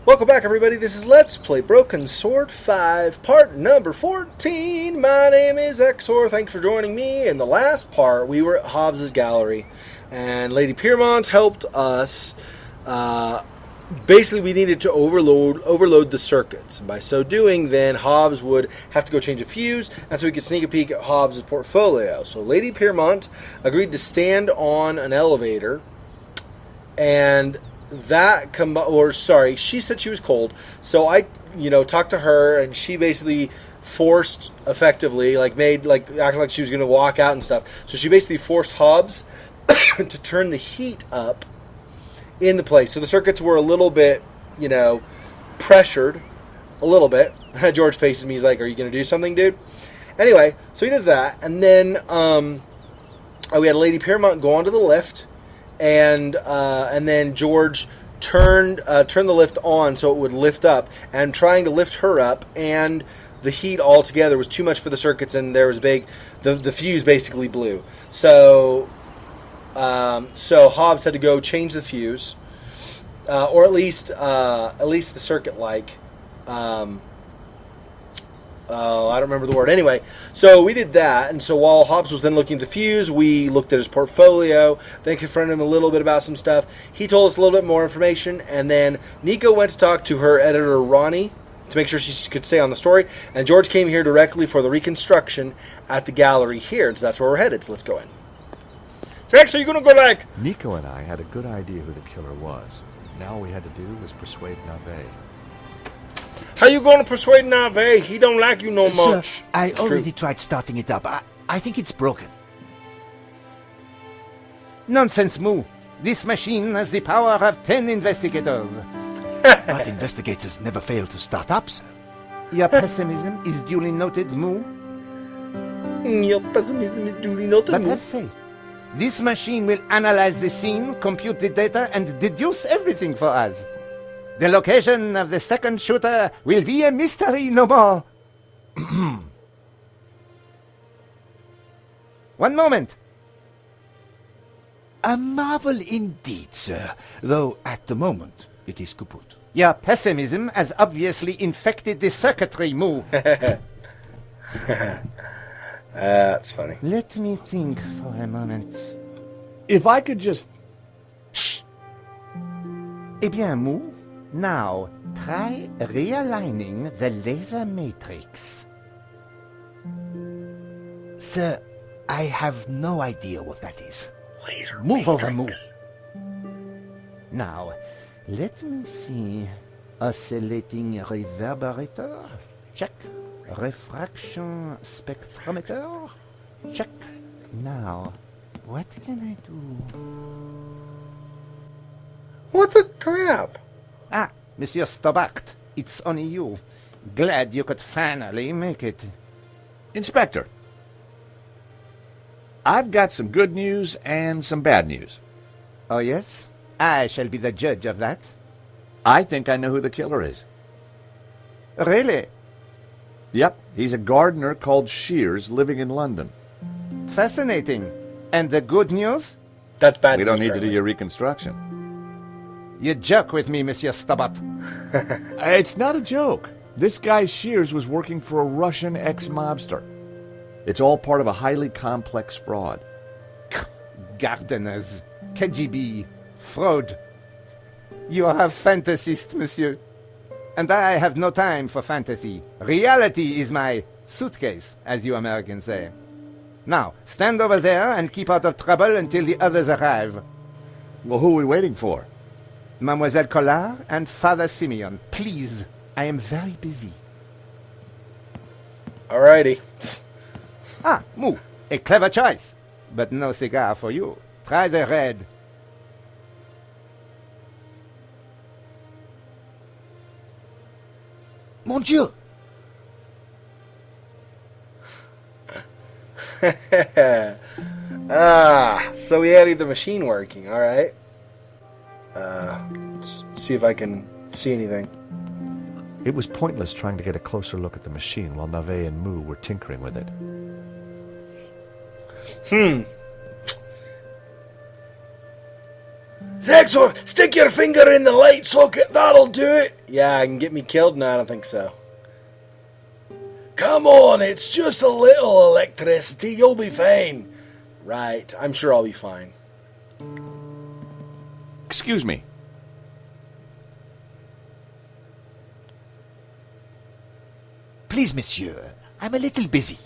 Welcome back, everybody. This is Let's Play Broken Sword 5, part number 14. My name is Xexor. Thanks for joining me. In the last part, we were at Hobbs' gallery, and Lady Piermont helped us. Basically, we needed to overload the circuits. And by so doing, then Hobbs would have to go change a fuse, and so we could sneak a peek at Hobbs' portfolio. So Lady Piermont agreed to stand on an elevator, and she said she was cold, so I, talked to her, and she basically forced, effectively, acted like she was going to walk out and stuff. So she basically forced Hobbs to turn the heat up in the place. So the circuits were a little bit, pressured a little bit. George faces me, he's like, "Are you going to do something, dude?" Anyway, so he does that, and then we had Lady Piermont go onto the lift. And then George turned the lift on so it would lift up, and trying to lift her up, and the heat altogether was too much for the circuits, and there was the fuse basically blew. So Hobbs had to go change the fuse, or at least the circuit I don't remember the word. Anyway, so we did that, and so while Hobbs was then looking at the fuse, we looked at his portfolio, then confronted him a little bit about some stuff. He told us a little bit more information, and then Nico went to talk to her editor, Ronnie, to make sure she could stay on the story, and George came here directly for the reconstruction at the gallery here, so that's where we're headed, so let's go in. So actually, you're going to go Nico and I had a good idea who the killer was. Now all we had to do was persuade Navet. How you going to persuade Navet? He don't like you no much. Sir, I already tried starting it up. I think it's broken. Nonsense, Moue. This machine has the power of 10 investigators. But investigators never fail to start up, sir. Your pessimism is duly noted, Moue. Your pessimism is duly noted, But have faith. This machine will analyze the scene, compute the data, and deduce everything for us. The location of the second shooter will be a mystery no more. One moment. A marvel indeed, sir. Though at the moment it is kaput. Your pessimism has obviously infected the circuitry, Moue. That's funny. Let me think for a moment. If I could just... Shh! Eh bien, Moue, now try realigning the laser matrix. Sir, I have no idea what that is. Laser Move over, matrix. Now, let me see. Oscillating reverberator? Check. Refraction spectrometer? Check. Now, what can I do? What the crap? Ah, Monsieur Stobbart, it's only you. Glad you could finally make it. Inspector, I've got some good news and some bad news. Oh, yes? I shall be the judge of that. I think I know who the killer is. Really? Yep, he's a gardener called Shears living in London. Fascinating. And the good news? That's bad. We don't need to do apparently. your reconstruction. You joke with me, Monsieur Stobbart. It's not a joke. This guy Shears was working for a Russian ex-mobster. It's all part of a highly complex fraud. Gardeners, KGB, fraud. You are a fantasist, monsieur. And I have no time for fantasy. Reality is my suitcase, as you Americans say. Now, stand over there and keep out of trouble until the others arrive. Well, who are we waiting for? Mademoiselle Collard and Father Simeon, please. I am very busy. Alrighty. Ah, Moue, a clever choice. But no cigar for you. Try the red. Mon Dieu! So we added the machine working, alright. Let's see if I can see anything. It was pointless trying to get a closer look at the machine while Navet and Moue were tinkering with it. Xexor, stick your finger in the light socket, that'll do it. Yeah, I can get me killed? No, I don't think so. Come on, it's just a little electricity, you'll be fine. Right, I'm sure I'll be fine. Excuse me. Please, monsieur, I'm a little busy.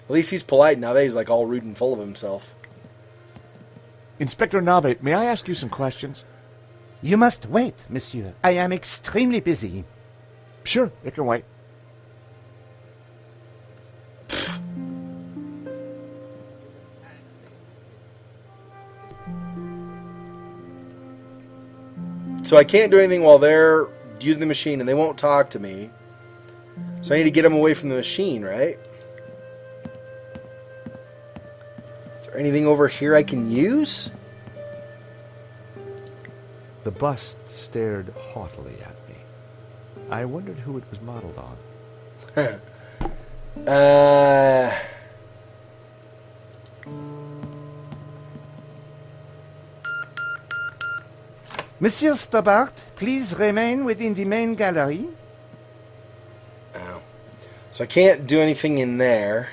At least he's polite. Navet is like all rude and full of himself. Inspector Navet, may I ask you some questions? You must wait, monsieur. I am extremely busy. Sure, it can wait. So I can't do anything while they're using the machine, and they won't talk to me. So I need to get them away from the machine, right? Is there anything over here I can use? The bust stared haughtily at me. I wondered who it was modeled on. Monsieur Stobbart, please remain within the main gallery. Oh. So I can't do anything in there.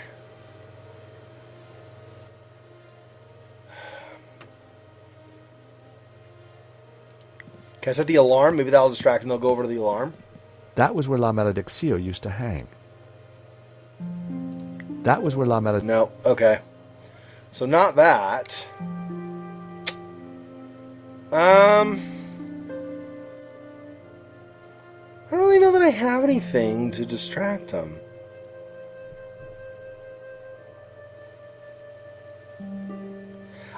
Can I set the alarm? Maybe that'll distract them. They'll go over to the alarm. That was where La Malediccio used to hang. That was where La Malediccio... No. Okay. So not that. I don't really know that I have anything to distract them.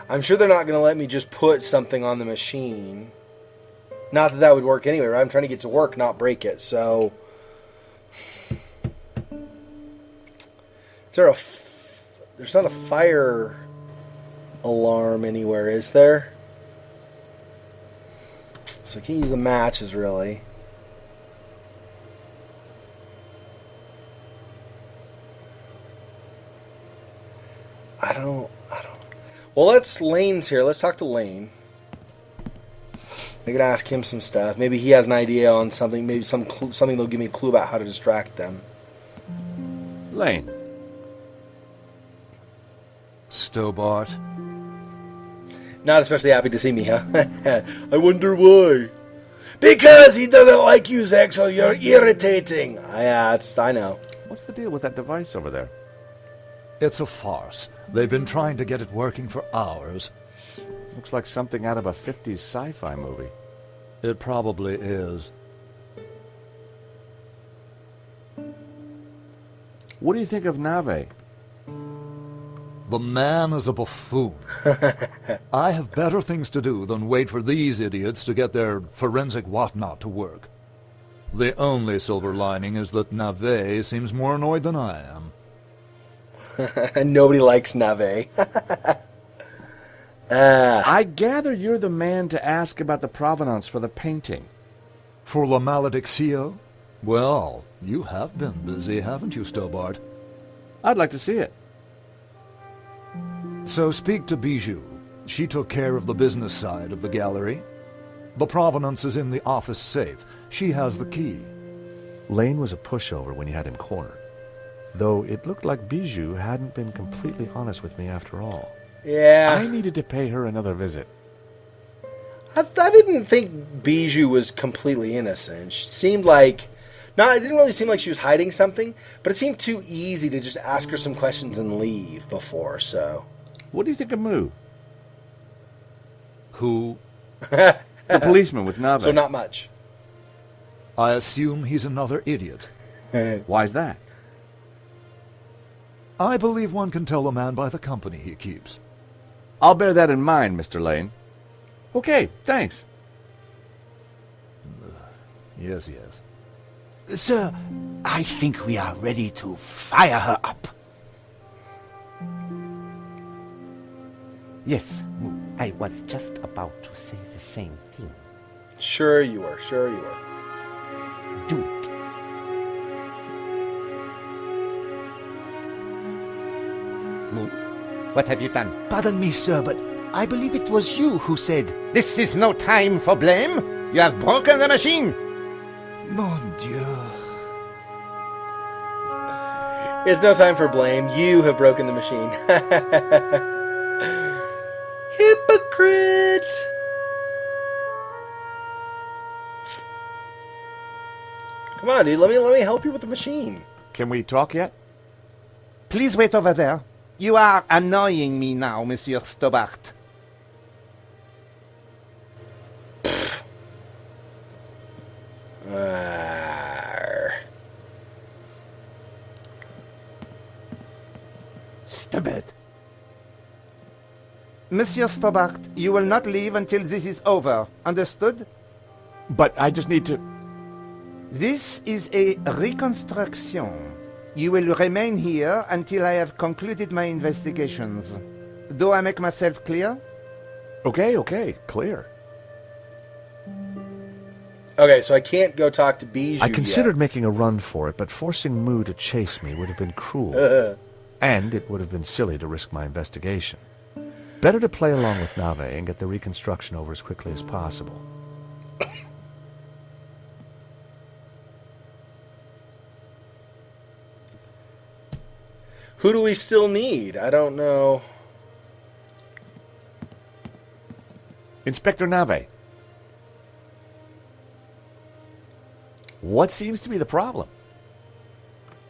I'm sure they're not going to let me just put something on the machine. Not that that would work anyway, right? I'm trying to get to work, not break it, so... Is there there's not a fire alarm anywhere, is there? So I can't use the matches, really. I don't... Well, Laine's here. Let's talk to Laine. I could ask him some stuff. Maybe he has an idea on something. Maybe something that'll give me a clue about how to distract them. Laine. Stobbart. Not especially happy to see me, huh? I wonder why. Because he doesn't like you, Xexor. You're irritating. I know. What's the deal with that device over there? It's a farce. They've been trying to get it working for hours. Looks like something out of a 50s sci-fi movie. It probably is. What do you think of Navet? The man is a buffoon. I have better things to do than wait for these idiots to get their forensic whatnot to work. The only silver lining is that Navet seems more annoyed than I am. Nobody likes Navet. I gather you're the man to ask about the provenance for the painting. For La Malediccio? Well, you have been busy, haven't you, Stobbart? I'd like to see it. So speak to Bijou. She took care of the business side of the gallery. The provenance is in the office safe. She has the key. Laine was a pushover when you had him cornered. Though it looked like Bijou hadn't been completely honest with me after all. Yeah. I needed to pay her another visit. I didn't think Bijou was completely innocent. She seemed like... No, it didn't really seem like she was hiding something, but it seemed too easy to just ask her some questions and leave before, so... What do you think of Moue? Who? The policeman with Navet. So not much. I assume he's another idiot. Why's that? I believe one can tell a man by the company he keeps. I'll bear that in mind, Mr. Laine. Okay, thanks. Yes, yes. Sir, I think we are ready to fire her up. Yes, I was just about to say the same thing. Sure you were. Sure you were. Do it. Moue, what have you done? Pardon me, sir, but I believe it was you who said, This is no time for blame. You have broken the machine. Mon Dieu. It's no time for blame. You have broken the machine. Hypocrite! Come on, dude. Let me help you with the machine. Can we talk yet? Please wait over there. You are annoying me now, Monsieur Stobbart. Stupid. Monsieur Stobbart, you will not leave until this is over. Understood? But I just need to... This is a reconstruction. You will remain here until I have concluded my investigations. Do I make myself clear? Okay, clear. Okay, so I can't go talk to Bijou I considered yet. making a run for it, but forcing Moue to chase me would have been cruel. And it would have been silly to risk my investigation. Better to play along with Navet and get the reconstruction over as quickly as possible. Who do we still need? I don't know. Inspector Navet. What seems to be the problem?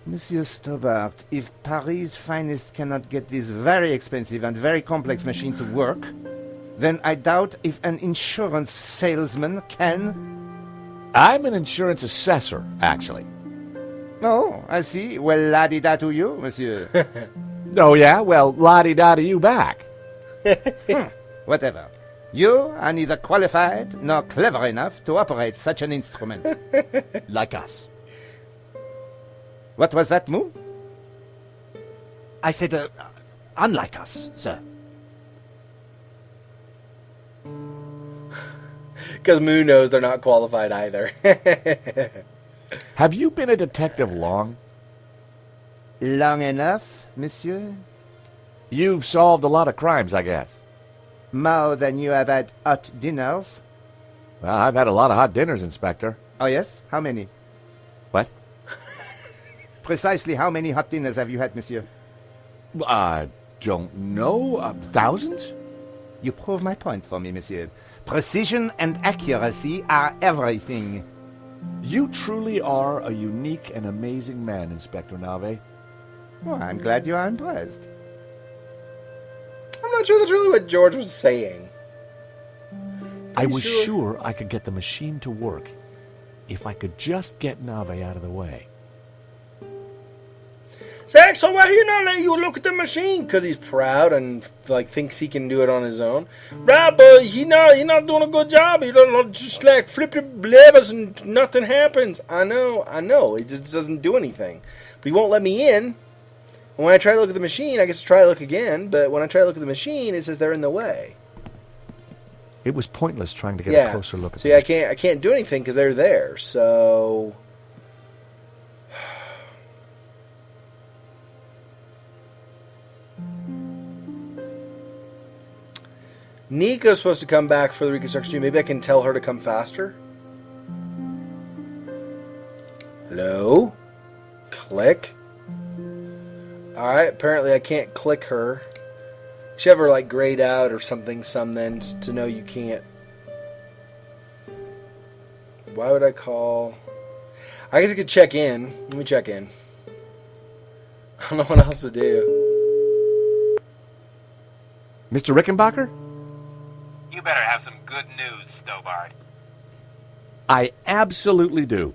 Monsieur Stobbart, if Paris' finest cannot get this very expensive and very complex machine to work, then I doubt if an insurance salesman can... I'm an insurance assessor, actually. Oh, I see. Well, la-di-da to you, monsieur. Oh, yeah? Well, la-di-da to you back. Whatever. You are neither qualified nor clever enough to operate such an instrument. like us. What was that, Moue? I said, unlike us, sir. Because Moue knows they're not qualified either. Have you been a detective long? Long enough, monsieur? You've solved a lot of crimes, I guess. More than you have had hot dinners? Well, I've had a lot of hot dinners, Inspector. Oh, yes? How many? What? Precisely how many hot dinners have you had, monsieur? I don't know. Thousands? You prove my point for me, monsieur. Precision and accuracy are everything. You truly are a unique and amazing man, Inspector Navet. Well, I'm glad you are impressed. I'm not sure that's really what George was saying. I was sure I could get the machine to work if I could just get Navet out of the way. Xexor, why he not let you look at the machine? Because he's proud and thinks he can do it on his own. Right, but he not doing a good job. He don't just flip the levers and nothing happens. I know. He just doesn't do anything. But he won't let me in. And when I try to look at the machine, I get to try to look again. But when I try to look at the machine, it says they're in the way. It was pointless trying to get a closer look at them. See, I can't do anything because they're there. So. Nico's supposed to come back for the reconstruction. Maybe I can tell her to come faster. Hello? Click. Alright, apparently I can't click her. She have her grayed out or something, to know you can't. Why would I call? I guess I could check in. Let me check in. I don't know what else to do. Mr. Rickenbacker? You better have some good news, Stobbart. I absolutely do.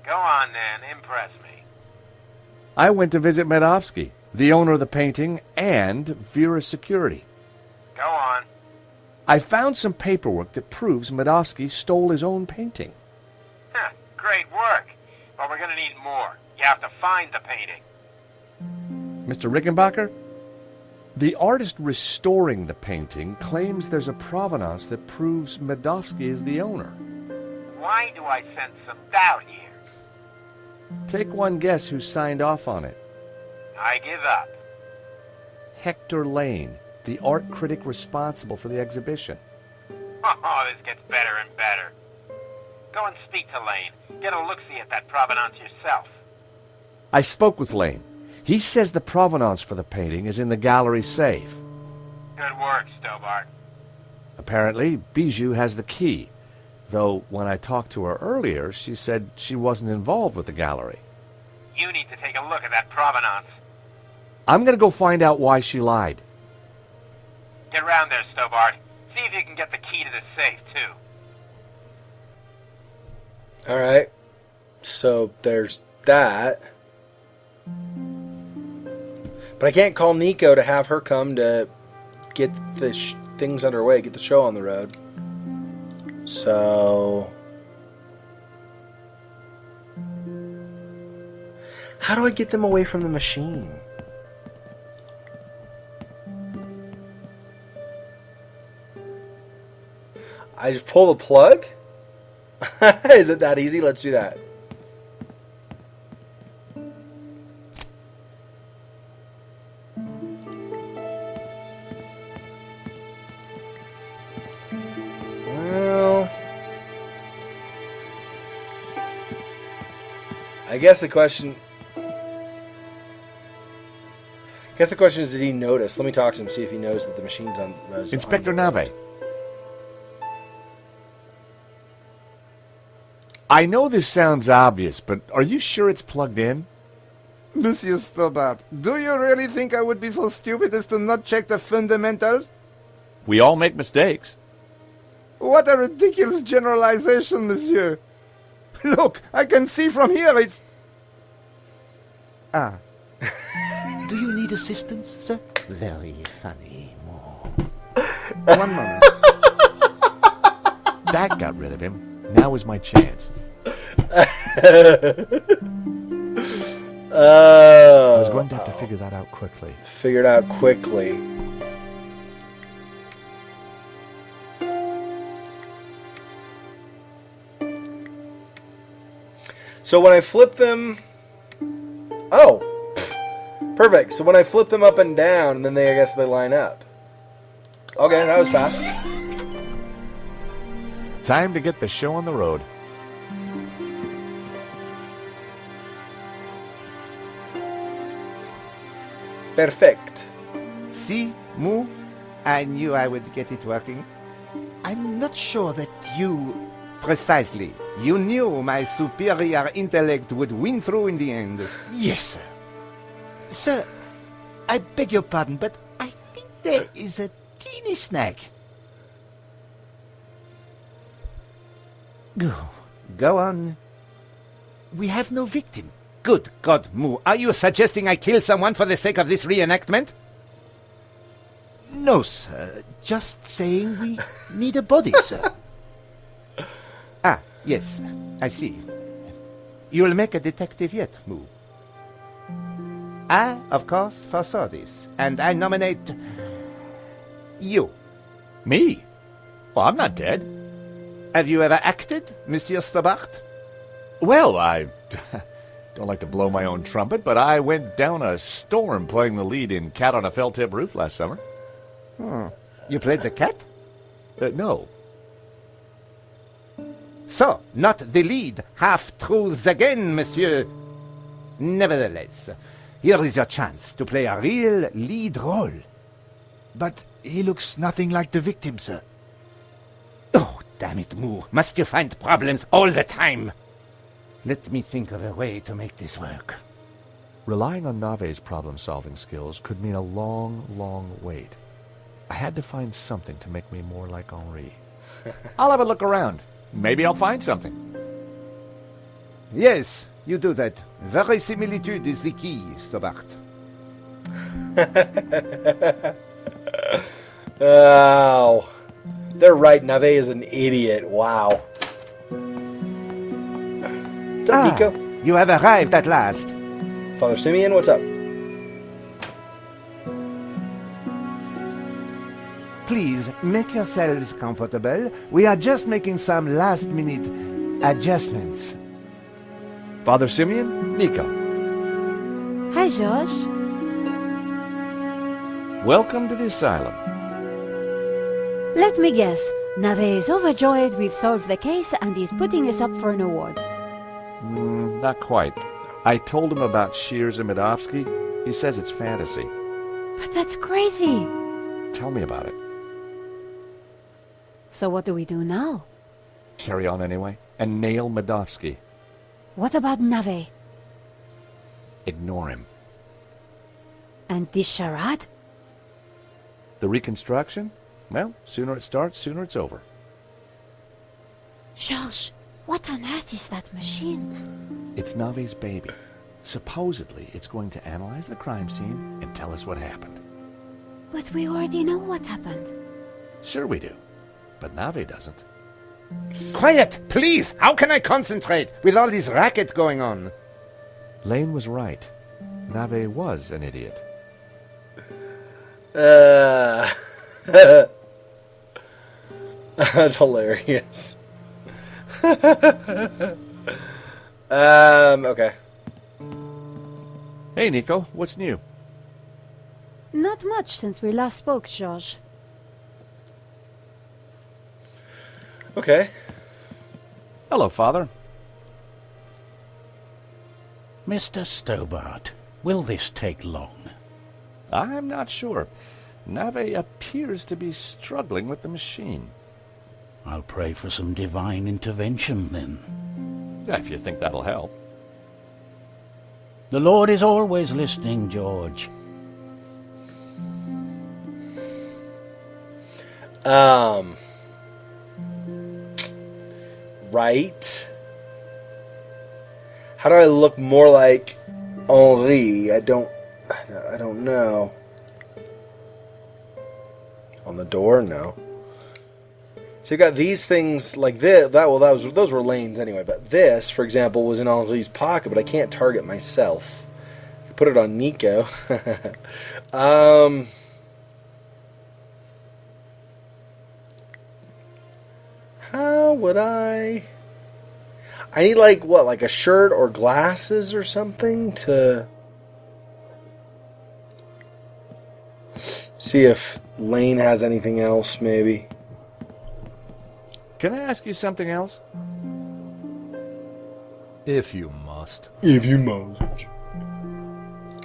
Go on, then. Impress me. I went to visit Medovsky, the owner of the painting, and Vera's security. Go on. I found some paperwork that proves Medovsky stole his own painting. Great work. But we're going to need more. You have to find the painting. Mr. Rickenbacker? The artist restoring the painting claims there's a provenance that proves Medovsky is the owner. Why do I sense some doubt here? Take one guess who signed off on it. I give up. Hector Laine, the art critic responsible for the exhibition. Oh, this gets better and better. Go and speak to Laine. Get a look-see at that provenance yourself. I spoke with Laine. He says the provenance for the painting is in the gallery safe. Good work, Stobbart. Apparently, Bijou has the key, though when I talked to her earlier, she said she wasn't involved with the gallery. You need to take a look at that provenance. I'm going to go find out why she lied. Get round there, Stobbart. See if you can get the key to the safe, too. All right. So there's that. But I can't call Nico to have her come to get the things underway, get the show on the road. So how do I get them away from the machine? I just pull the plug? Is it that easy? Let's do that. Well, I guess the question is, did he notice? Let me talk to him, see if he knows that the machine's on. Inspector Navet. I know this sounds obvious, but are you sure it's plugged in? Monsieur Stobbart, do you really think I would be so stupid as to not check the fundamentals? We all make mistakes. What a ridiculous generalization, monsieur. Look, I can see from here it's... Ah. Do you need assistance, sir? Very funny, Moue. One moment. That got rid of him. Now is my chance. I was going to have to figure that out quickly. Figure it out quickly. So when I flip them... Oh! Perfect. So when I flip them up and down, then I guess they line up. Okay, that was fast. Time to get the show on the road. Perfect. See, Moue? I knew I would get it working. I'm not sure that you... Precisely. You knew my superior intellect would win through in the end. Yes, sir. Sir, I beg your pardon, but I think there is a teeny snag. Go on. We have no victim. Good God, Moue, are you suggesting I kill someone for the sake of this reenactment? No, sir. Just saying we need a body, sir. Ah, yes, I see. You'll make a detective yet, Moue. I, of course, foresaw this, and I nominate... you. Me? Well, I'm not dead. Have you ever acted, Monsieur Stobbart? Well, I don't like to blow my own trumpet, but I went down a storm playing the lead in Cat on a Felt-Tip Roof last summer. You played the cat? No. So, not the lead. Half-truths again, monsieur. Nevertheless, here is your chance to play a real lead role. But he looks nothing like the victim, sir. Oh, damn it, Moue. Must you find problems all the time? Let me think of a way to make this work. Relying on Navet's problem-solving skills could mean a long, long wait. I had to find something to make me more like Henri. I'll have a look around. Maybe I'll find something. Yes, you do that. Verisimilitude is the key, Stobbart. Oh, they're right. Navet is an idiot. Wow. What's up, Nico? You have arrived at last. Father Simeon, what's up? Please, make yourselves comfortable. We are just making some last-minute adjustments. Father Simeon, Nico. Hi, George. Welcome to the asylum. Let me guess. Navet is overjoyed we've solved the case and he's putting us up for an award. Not quite. I told him about Shears and Medovsky. He says it's fantasy. But that's crazy. Tell me about it. So what do we do now? Carry on anyway, and nail Medovsky. What about Navet? Ignore him. And this charade? The reconstruction? Well, sooner it starts, sooner it's over. Georges, what on earth is that machine? It's Navet's baby. Supposedly, it's going to analyze the crime scene and tell us what happened. But we already know what happened. Sure we do, but Navet doesn't. Quiet, please! How can I concentrate with all this racket going on? Laine was right. Navet was an idiot. That's hilarious. Okay. Hey, Nico, what's new? Not much since we last spoke, Georges. Okay. Hello, Father. Mr. Stobbart, will this take long? I'm not sure. Navet appears to be struggling with the machine. I'll pray for some divine intervention, then. If you think that'll help. The Lord is always listening, George. Right. How do I look more like Henri? I don't know. On the door, no. So you got these things like this. Those were Laine's anyway. But this, for example, was in Henri's pocket, but I can't target myself. Put it on Nico. How would I need like a shirt or glasses or something to see if Laine has anything else, maybe. Can I ask you something else? If you must. If you must.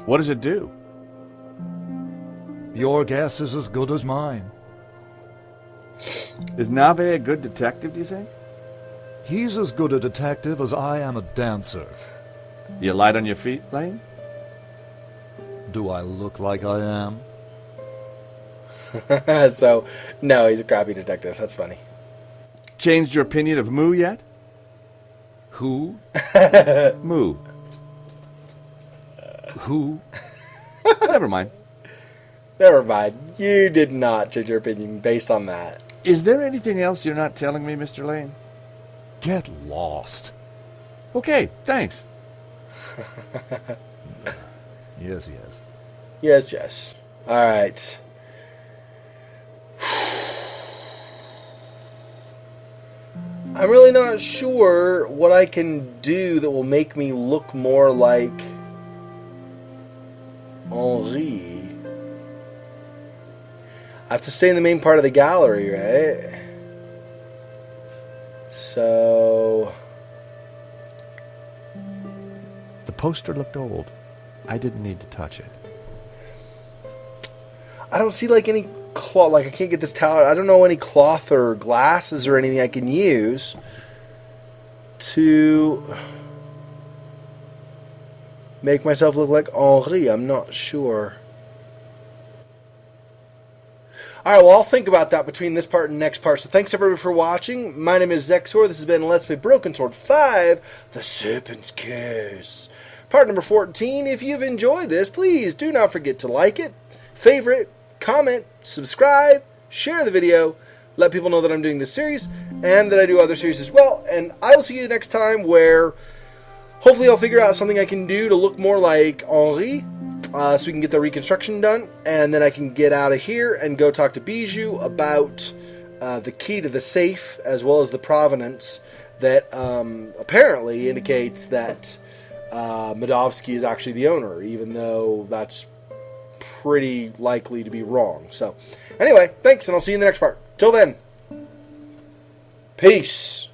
What does it do? Your guess is as good as mine. Is Navet a good detective, do you think? He's as good a detective as I am a dancer. You light on your feet, Laine? Do I look like I am? So, no, he's a crappy detective. That's funny. Changed your opinion of Moue yet? Who? Moue. Who? Never mind. Never mind. You did not change your opinion based on that. Is there anything else you're not telling me, Mr. Laine? Get lost. Okay, thanks. Yes. Yes. All right. I'm really not sure what I can do that will make me look more like Henri. I have to stay in the main part of the gallery, right? So... The poster looked old. I didn't need to touch it. I don't see like any cloth, like I can't get this towel. I don't know any cloth or glasses or anything I can use to make myself look like Henri. I'm not sure. Alright, well, I'll think about that between this part and next part. So thanks everybody for watching. My name is Xexor. This has been Let's Play Broken Sword 5, The Serpent's Curse. Part number 14. If you've enjoyed this, please do not forget to like it, favorite, comment, subscribe, share the video, let people know that I'm doing this series, and that I do other series as well. And I will see you next time where hopefully I'll figure out something I can do to look more like Henri. So we can get the reconstruction done, and then I can get out of here and go talk to Bijou about the key to the safe, as well as the provenance that apparently indicates that Medovsky is actually the owner, even though that's pretty likely to be wrong. So, anyway, thanks, and I'll see you in the next part. Till then, peace.